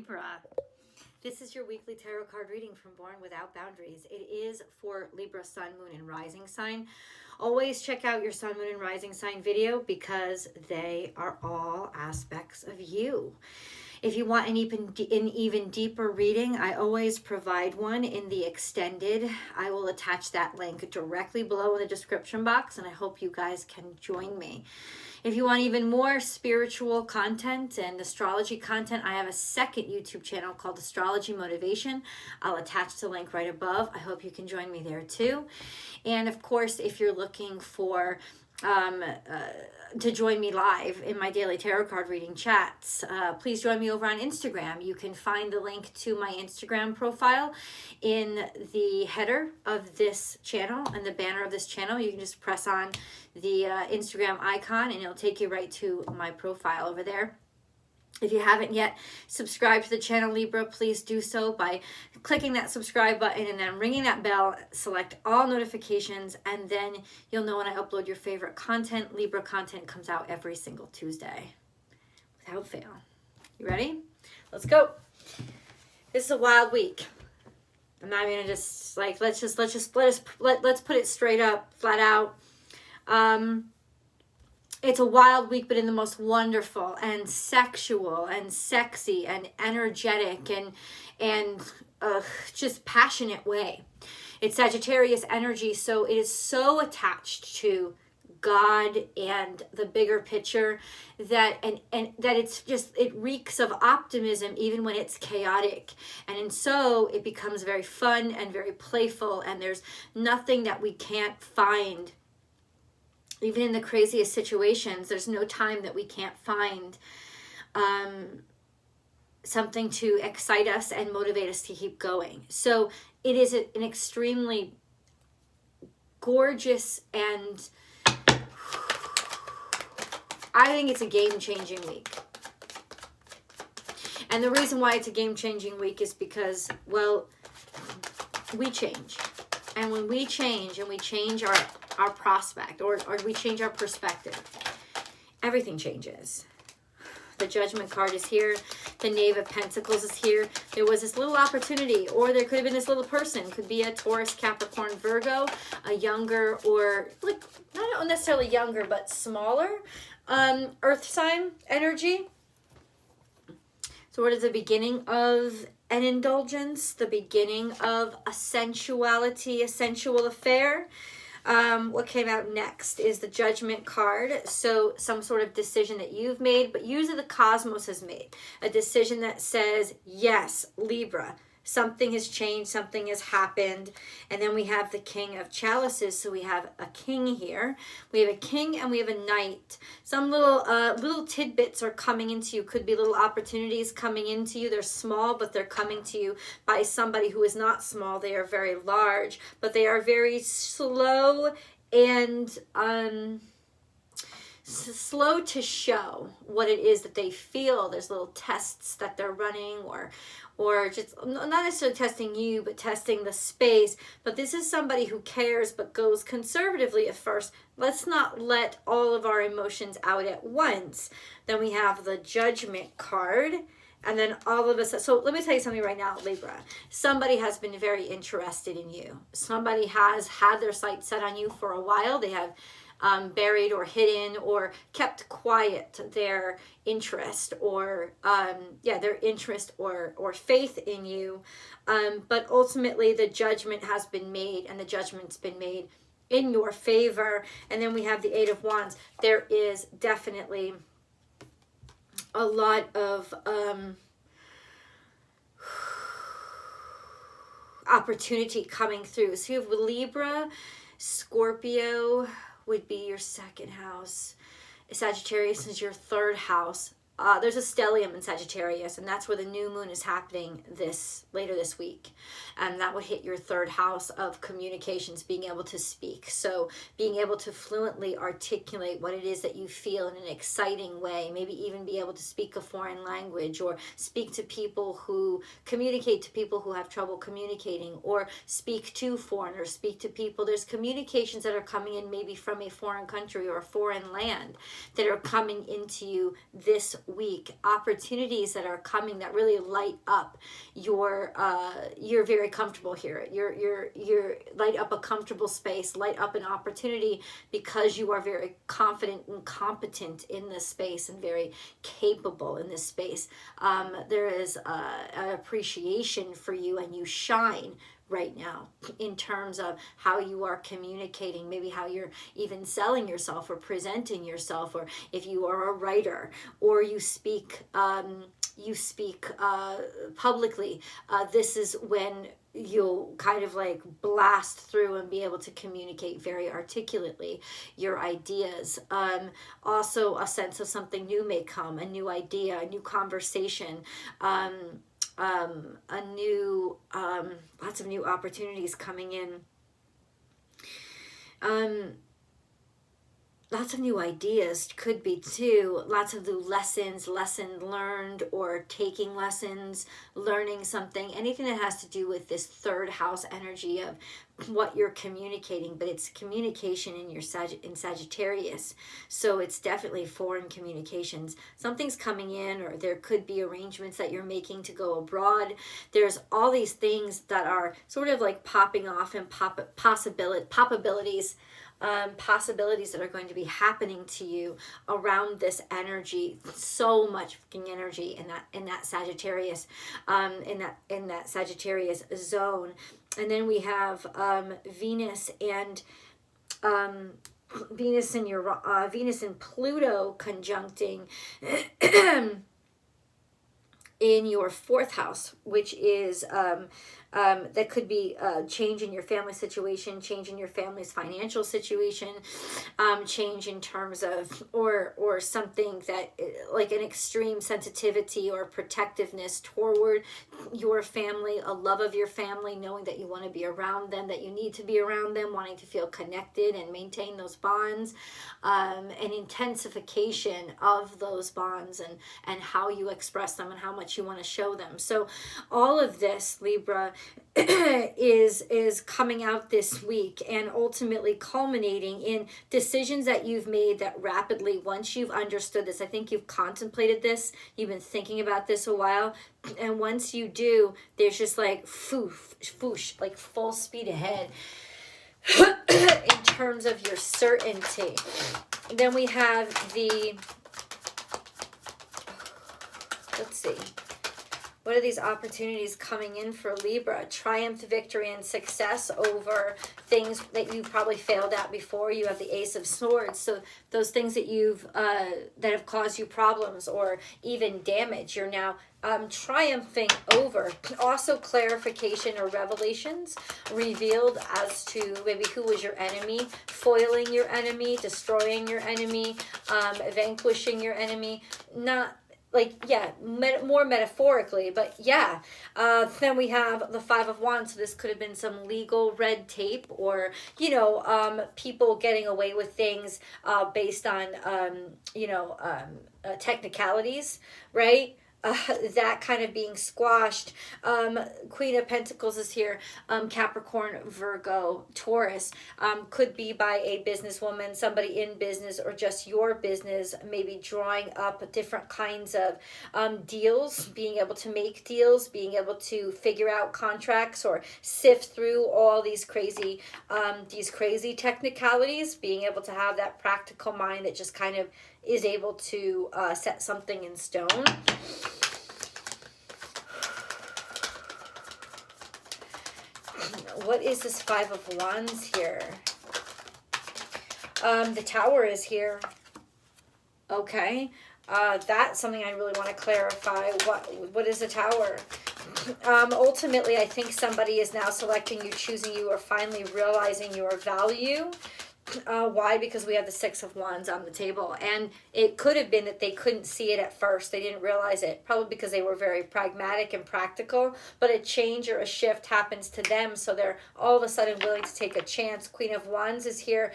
Libra. This is your weekly tarot card reading from Born Without Boundaries. It is for Libra, Sun, Moon, and Rising sign. Always check out your Sun, Moon, and Rising sign video because they are all aspects of you. If you want an even deeper reading, I always provide one in the extended. I will attach that link directly below in the description box, and I hope you guys can join me. If you want even more spiritual content and astrology content, I have a second YouTube channel called Astrology Motivation. I'll attach the link right above. I hope you can join me there too. And of course, if you're looking for to join me live in my daily tarot card reading chats, please join me over on Instagram. You can find the link to my Instagram profile in the header of this channel and the banner of this channel. You can just press on the Instagram icon and it'll take you right to my profile over there. If you haven't yet subscribed to the channel, Libra, please do so by clicking that subscribe button and then ringing that bell. Select all notifications, and then you'll know when I upload your favorite content. Libra content comes out every single Tuesday, without fail. You ready? Let's go. This is a wild week. I'm not gonna just like let's put it straight up, flat out. It's a wild week, but in the most wonderful and sexual and sexy and energetic and just passionate way. It's Sagittarius energy, so it is so attached to God and the bigger picture that and that it reeks of optimism even when it's chaotic. And so it becomes very fun and very playful, and there's nothing that we can't find. Even in the craziest situations, there's no time that we can't find something to excite us and motivate us to keep going. So it is an extremely gorgeous, and I think it's a game-changing week. And the reason why it's a game-changing week is because, well, we change. And when we change and we change our prospect or we change our perspective, everything changes. The Judgment card is here. The Knave of Pentacles is here. There was this little opportunity, or there could have been this little person. Could be a Taurus, Capricorn, Virgo, a younger, or like not necessarily younger, but smaller earth sign energy. So what is the beginning of an indulgence, the beginning of a sensuality, a sensual affair? What came out next is the Judgment card. So some sort of decision that you've made, but usually the cosmos has made a decision that says, yes, Libra, something has changed, something has happened. And then we have the King of Chalices. So we have a king here. We have a king and we have a knight. Some little tidbits are coming into you. Could be little opportunities coming into you. They're small, but they're coming to you by somebody who is not small. They are very large, but they are very slow and slow to show what it is that they feel. There's little tests that they're running, or just not necessarily testing you, but testing the space. But this is somebody who cares but goes conservatively at first. Let's not let all of our emotions out at once. Then we have the Judgment card. And then all of us. So let me tell you something right now, Libra. Somebody has been very interested in you. Somebody has had their sights set on you for a while. They have buried or hidden or kept quiet their interest or their interest or faith in you, but ultimately the judgment has been made, and the judgment's been made in your favor. And then we have the Eight of Wands. There is definitely a lot of opportunity coming through. So you have Libra, Scorpio would be your second house. Sagittarius is your third house. There's a stellium in Sagittarius, and that's where the new moon is happening later this week. And that will hit your third house of communications, being able to speak. So being able to fluently articulate what it is that you feel in an exciting way, maybe even be able to speak a foreign language, or speak to people who communicate to people who have trouble communicating, or speak to foreigners, speak to people. There's communications that are coming in maybe from a foreign country or a foreign land that are coming into you this week, opportunities that are coming that really light up your, you're very comfortable here. You're light up a comfortable space, light up an opportunity because you are very confident and competent in this space and very capable in this space. There is an appreciation for you, and you shine right now in terms of how you are communicating, maybe how you're even selling yourself or presenting yourself, or if you are a writer or you speak publicly. This is when you'll kind of like blast through and be able to communicate very articulately your ideas. Also, a sense of something new may come, a new idea, a new conversation, lots of new opportunities coming in. Lots of new ideas could be too. Lots of new lessons, lesson learned, or taking lessons, learning something, anything that has to do with this third house energy of what you're communicating. But it's communication in your in Sagittarius, so it's definitely foreign communications. Something's coming in, or there could be arrangements that you're making to go abroad. There's all these things that are sort of like popping off, and possibilities that are going to be happening to you around this energy. So much fucking energy in that Sagittarius, in that Sagittarius zone. And then we have Venus and Venus and Pluto conjuncting in your fourth house, which is that could be change in your family situation, change in your family's financial situation, change in terms of, or something that like an extreme sensitivity or protectiveness toward your family, a love of your family, knowing that you want to be around them, that you need to be around them, wanting to feel connected and maintain those bonds, an intensification of those bonds, and how you express them and how much you want to show them. So all of this, Libra, is coming out this week, and ultimately culminating in decisions that you've made that rapidly, once you've understood this, I think you've contemplated this, you've been thinking about this a while, and once you do, there's just like foosh, like full speed ahead in terms of your certainty. And then we have the, let's see, what are these opportunities coming in for Libra? Triumph, victory, and success over things that you probably failed at before. You have the Ace of Swords. So those things that you've that have caused you problems or even damage, you're now triumphing over. Also clarification or revelations revealed as to maybe who was your enemy, foiling your enemy, destroying your enemy, vanquishing your enemy. Not like, yeah, more metaphorically, but yeah. Then we have the Five of Wands. So this could have been some legal red tape, or, you know, people getting away with things based on, technicalities, right? That kind of being squashed. Queen of Pentacles is here. Capricorn, Virgo, Taurus. Could be by a businesswoman, somebody in business, or just your business, maybe drawing up different kinds of deals, being able to make deals, being able to figure out contracts or sift through all these crazy technicalities, being able to have that practical mind that just kind of is able to set something in stone. What is this Five of Wands here? The Tower is here. Okay. That's something I really want to clarify. What is the Tower? Ultimately, I think somebody is now selecting you, choosing you, or finally realizing your value. Why? Because we have the Six of Wands on the table, and it could have been that they couldn't see it at first. They didn't realize it, probably because they were very pragmatic and practical, but a change or a shift happens to them, so they're all of a sudden willing to take a chance. Queen of Wands is here,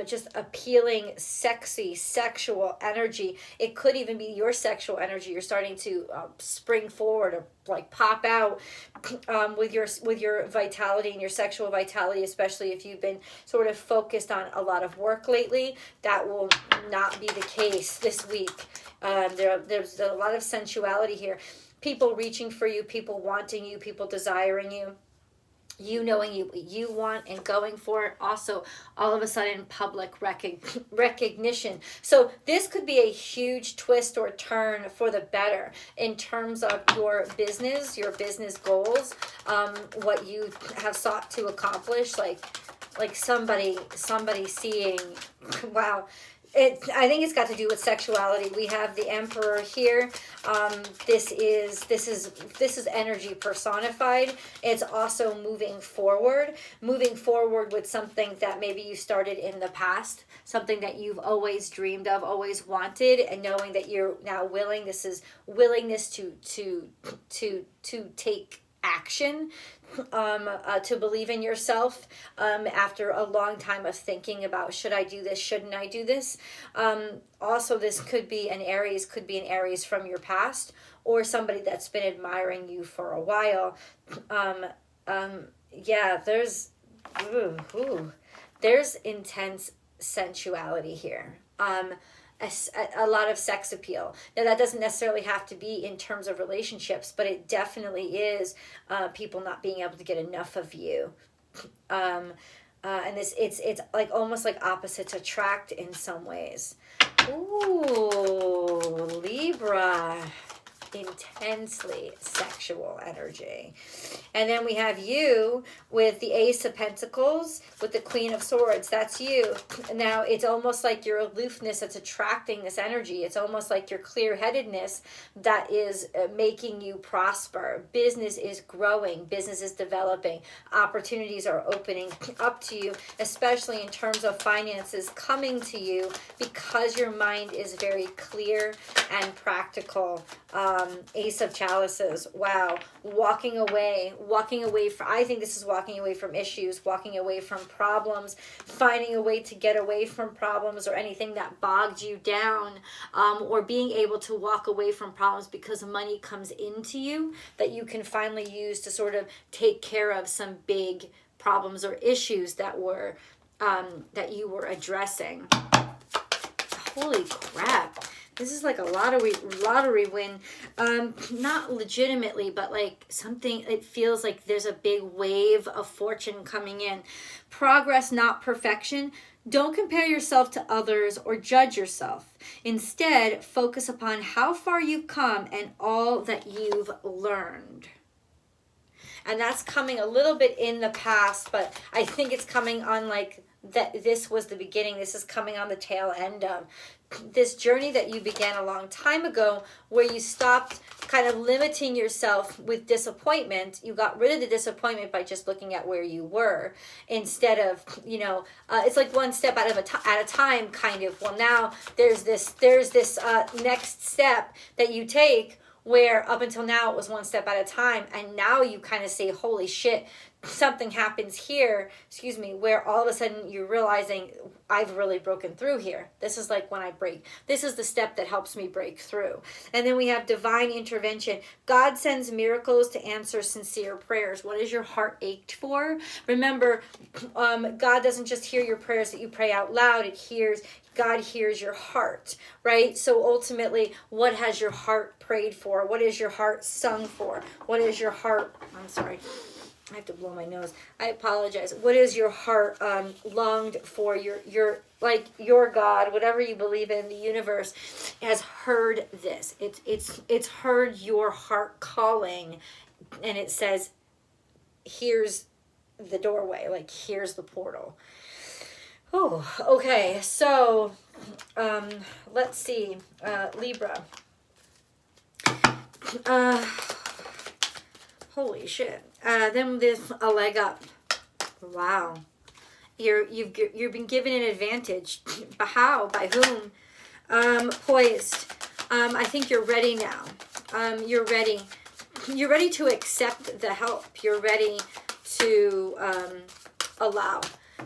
just appealing, sexy, sexual energy. It could even be your sexual energy. You're starting to spring forward or like pop out with your vitality and your sexual vitality, especially if you've been sort of focused on a lot of work lately. That will not be the case this week. There's a lot of sensuality here. People reaching for you, people wanting you, people desiring you. You knowing what you want and going for it. Also, all of a sudden, public recognition. So this could be a huge twist or turn for the better in terms of your business goals, what you have sought to accomplish. Like somebody seeing, wow. I think it's got to do with sexuality. We have the Emperor here. This is energy personified. It's also moving forward with something that maybe you started in the past, something that you've always dreamed of, always wanted, and knowing that you're now willing. This is willingness to take action, to believe in yourself, after a long time of thinking about, should I do this, shouldn't I do this. Also, this could be an Aries from your past, or somebody that's been admiring you for a while. Yeah, there's intense sensuality here. A lot of sex appeal. Now, that doesn't necessarily have to be in terms of relationships, but it definitely is people not being able to get enough of you. And it's like almost like opposites attract in some ways. Ooh, Libra. Intensely sexual energy. And then we have you with the Ace of Pentacles, with the Queen of Swords. That's you. Now, it's almost like your aloofness that's attracting this energy. It's almost like your clear-headedness that is making you prosper. Business is growing. Business is developing. Opportunities are opening up to you, especially in terms of finances coming to you, because your mind is very clear and practical. Ace of Chalices. Wow. Walking away from, I think this is walking away from issues, walking away from problems, finding a way to get away from problems or anything that bogged you down, or being able to walk away from problems because money comes into you that you can finally use to sort of take care of some big problems or issues that were that you were addressing. Holy crap. This is like a lottery win. Not legitimately, but like something, it feels like there's a big wave of fortune coming in. Progress, not perfection. Don't compare yourself to others or judge yourself. Instead, focus upon how far you've come and all that you've learned. And that's coming a little bit in the past, but I think it's coming on like that. This was the beginning. This is coming on the tail end of this journey that you began a long time ago, where you stopped kind of limiting yourself with disappointment. You got rid of the disappointment by just looking at where you were, instead of, it's like one step at a time, kind of. Well, now there's this next step that you take, where up until now it was one step at a time, and now you kind of say, holy shit, something happens here, where all of a sudden you're realizing, I've really broken through here. This is like when I break. This is the step that helps me break through. And then we have divine intervention. God sends miracles to answer sincere prayers. What is your heart ached for? Remember, God doesn't just hear your prayers that you pray out loud. God hears your heart, right? So ultimately, what has your heart prayed for? What is your heart sung for? What is your heart, I'm sorry, I have to blow my nose. I apologize. What is your heart longed for? Your God, whatever you believe in, the universe has heard this. It's heard your heart calling, and it says, here's the doorway, like here's the portal. Oh, okay. So, let's see, Libra. Holy shit. Then there's a leg up. Wow. You've been given an advantage. How? By whom? Poised. I think you're ready now. You're ready. You're ready to accept the help. You're ready to allow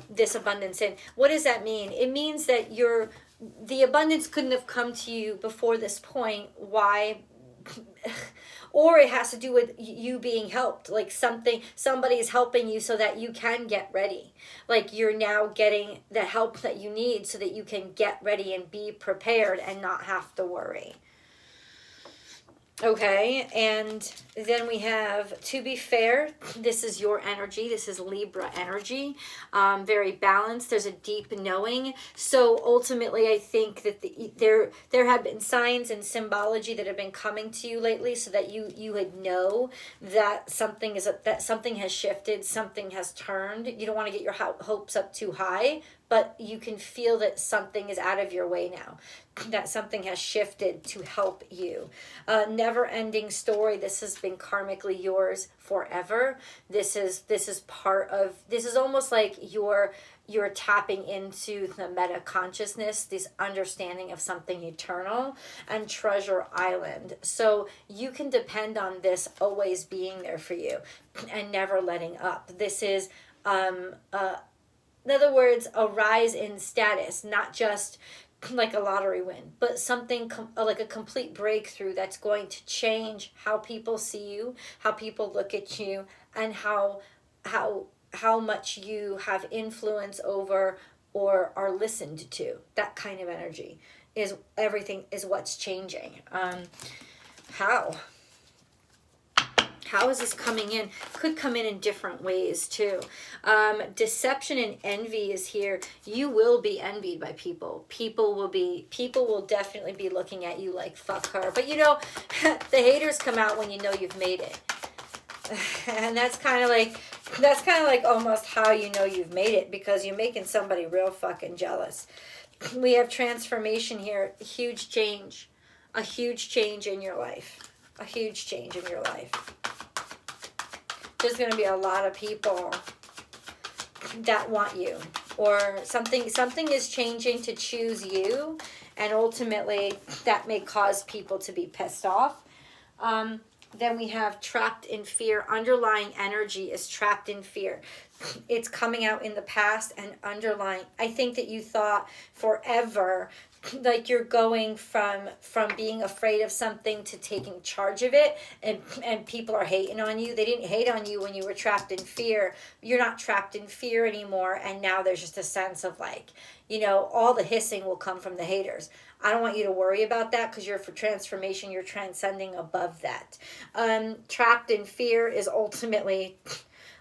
this abundance in. What does that mean? It means that the abundance couldn't have come to you before this point. Why? or it has to do with you being helped, like somebody is helping you so that you can get ready, like you're now getting the help that you need so that you can get ready and be prepared and not have to worry. Okay, and then we have, to be fair, this is your energy. This is Libra energy. Very balanced. There's a deep knowing. So ultimately, I think that there have been signs and symbology that have been coming to you lately, so that you would know that something has shifted, something has turned. You don't want to get your hopes up too high, but you can feel that something is out of your way now, that something has shifted to help you. Never-ending story. This has been karmically yours forever. This is almost like you're tapping into the meta consciousness, this understanding of something eternal, and Treasure Island. So you can depend on this always being there for you and never letting up. This is in other words, a rise in status, not just like a lottery win, but something like a complete breakthrough that's going to change how people see you, how people look at you, and how much you have influence over or are listened to. That kind of energy is everything, is what's changing. How is this coming in? Could come in different ways too. Deception and envy is here. You will be envied by people. People will definitely be looking at you like, fuck her. But you know, the haters come out when you know you've made it. And that's kind of like almost how you know you've made it, because you're making somebody real fucking jealous. We have transformation here. Huge change. A huge change in your life. A huge change in your life. There's going to be a lot of people that want you, or something is changing to choose you, and ultimately that may cause people to be pissed off. Then we have trapped in fear. Underlying energy is trapped in fear. It's coming out in the past and underlying. I think that you thought forever, like you're going from being afraid of something to taking charge of it, and people are hating on you. They didn't hate on you when you were trapped in fear. You're not trapped in fear anymore, and now there's just a sense of like, you know, all the hissing will come from the haters. I don't want you to worry about that, because you're for transformation. You're transcending above that. Trapped in fear is ultimately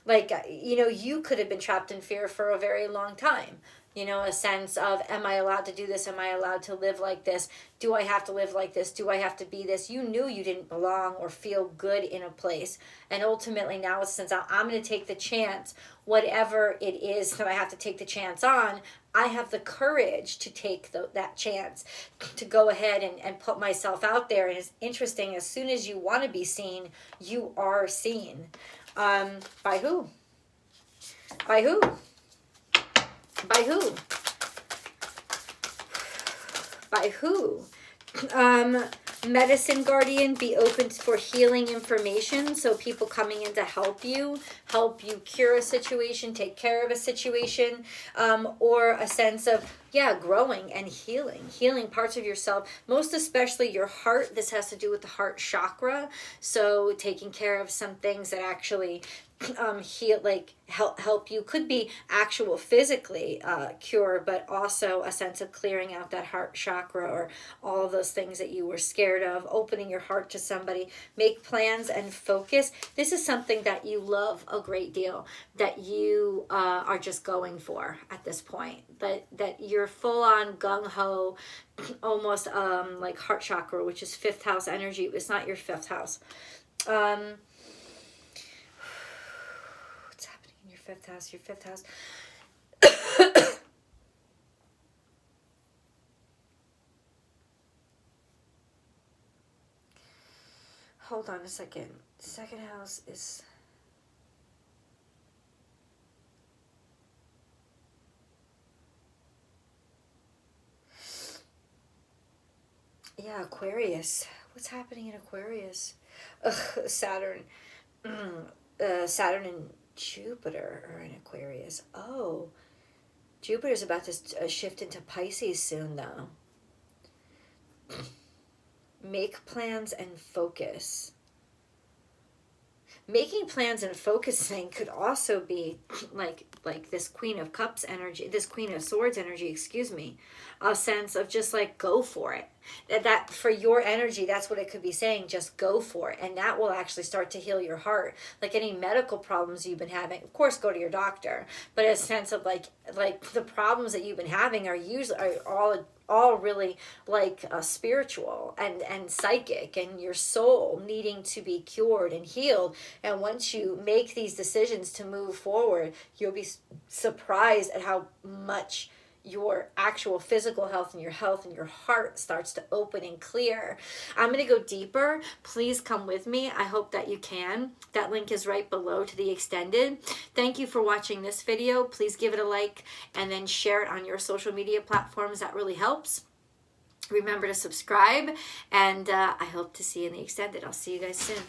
like, you know, you could have been trapped in fear for a very long time. You know, a sense of, am I allowed to do this? Am I allowed to live like this? Do I have to live like this? Do I have to be this? You knew you didn't belong or feel good in a place. And ultimately now it's since I'm going to take the chance, whatever it is that I have to take the chance on, I have the courage to take that chance, to go ahead and put myself out there. And it's interesting, as soon as you want to be seen, you are seen. By who? By who? By who? By who? Medicine guardian, be open for healing information. So people coming in to help you cure a situation, take care of a situation, or a sense of, growing and healing parts of yourself, most especially your heart. This has to do with the heart chakra. So taking care of some things that actually heal, like help you. Could be actual physically cure, but also a sense of clearing out that heart chakra, or all of those things that you were scared of, opening your heart to somebody. Make plans and focus. This is something that you love a great deal, that you are just going for at this point, that you're full on gung-ho, almost like heart chakra, which is 5th house energy. It's not your 5th house. What's happening in your 5th house? Your 5th house. Hold on a second. 2nd house is... Aquarius. What's happening in Aquarius? Saturn. Saturn and Jupiter are in Aquarius. Oh, Jupiter's about to shift into Pisces soon, though. Make plans and focus. making plans and focusing could also be like this Queen of Cups energy, this Queen of Swords energy, excuse me, a sense of just like go for it. That for your energy, that's what it could be saying, just go for it, and that will actually start to heal your heart. Like any medical problems you've been having, of course go to your doctor, but a sense of like the problems that you've been having are all really like spiritual and psychic, and your soul needing to be cured and healed. And once you make these decisions to move forward, you'll be surprised at how much your actual physical health and your heart starts to open and clear. I'm going to go deeper. Please come with me. I hope that you can. That link is right below to the extended. Thank you for watching this video. Please give it a like and then share it on your social media platforms. That really helps. Remember to subscribe, and I hope to see you in the extended. I'll see you guys soon.